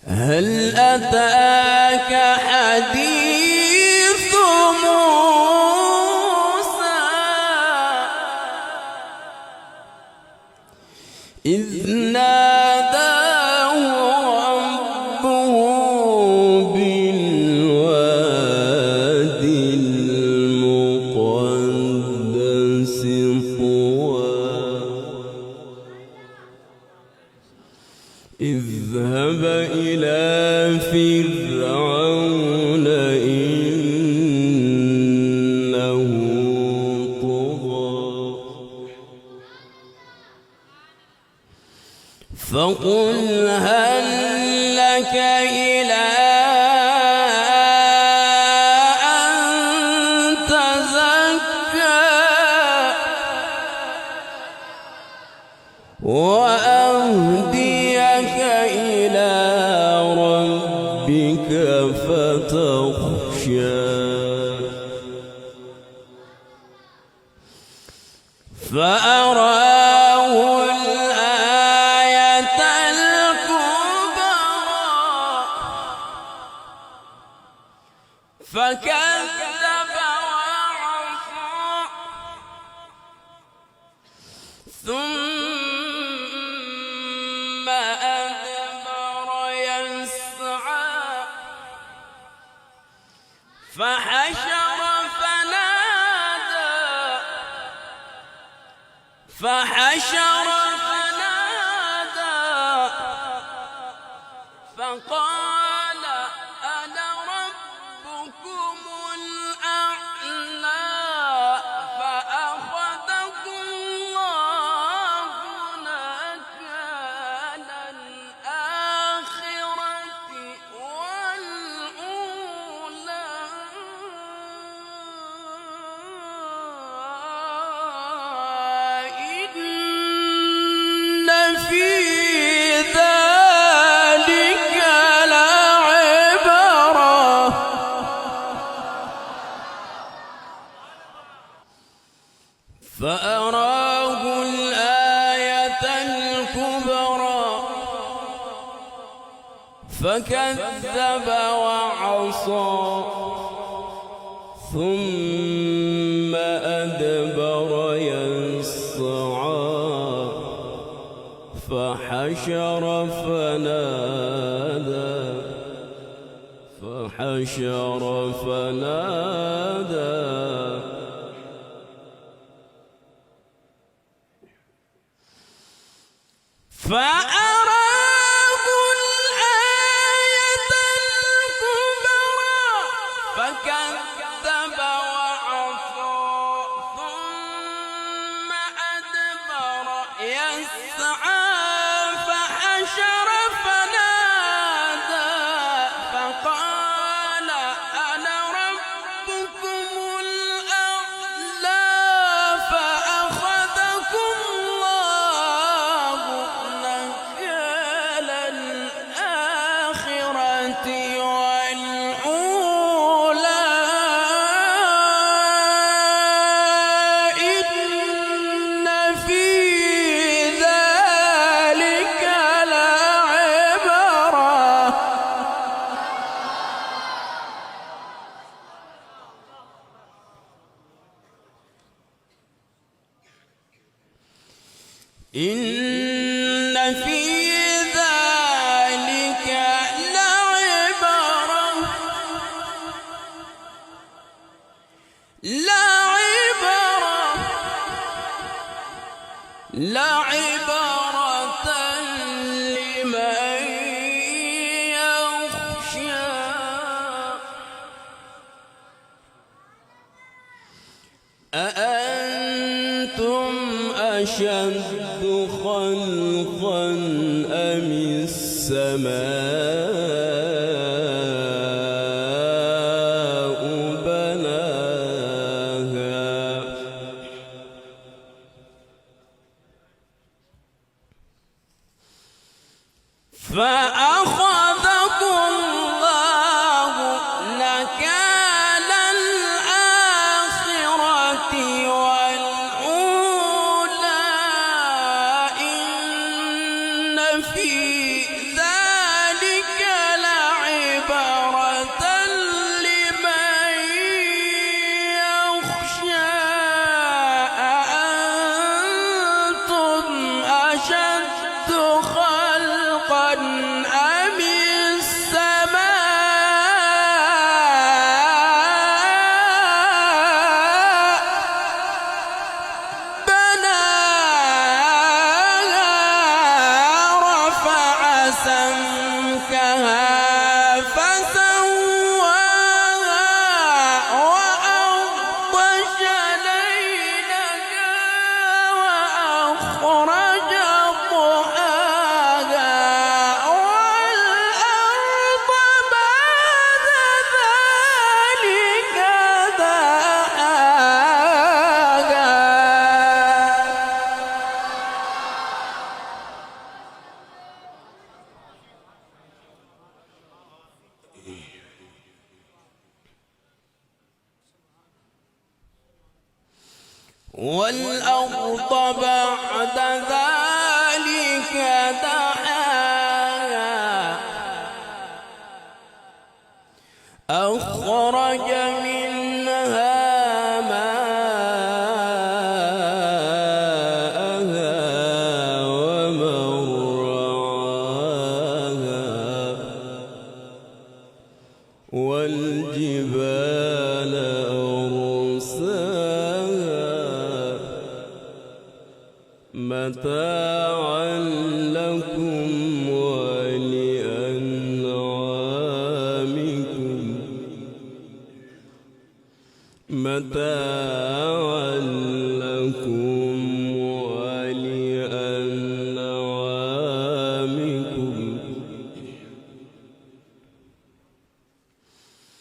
هل أتاك حديث موسى إذ ناداه ربه بالوادي المقدس طوى اذهب إلى فرعون إنه طغى فقل هل لك إلى أن تزكى وأهديك إلى ربك فتخشى فأراه الآية الكبرى فكذب وعصى ثم أدبر يسعى فحشر فنادى فقال أنا ربكم الأعلى فأخذه الله نكال الآخرة والأولى فأراه الآية الكبرى فكذب وعصى ثم أدبر يسعى فحشر فنادى فأراه الآية الكبرى فكذب وعصى ثم أدبر يسعى فحشر فنادى فقال أنا ربكم الأعلى فأخذكم الله نكال الآخرة والأولى إن في ذلك لعبرة إن في ذلك لعبرة لمن يخشى أأنتم أشد خلقا أم السماء بناها فأخذكم الله نكال الآخرة والأولى إن في ذلك لعبرة لمن يخشى أأنتم أشد خلقا أم السماء بناها رفع سمكها فسواها وأغطش ليلها وأخرج ضحاها والأرض بعد ذلك دحاها والأرض بعد ذلك دحاها أخرج منها ماءها ومرعاها والجبال أرساها متاعا لكم ولأنعامكم متاعا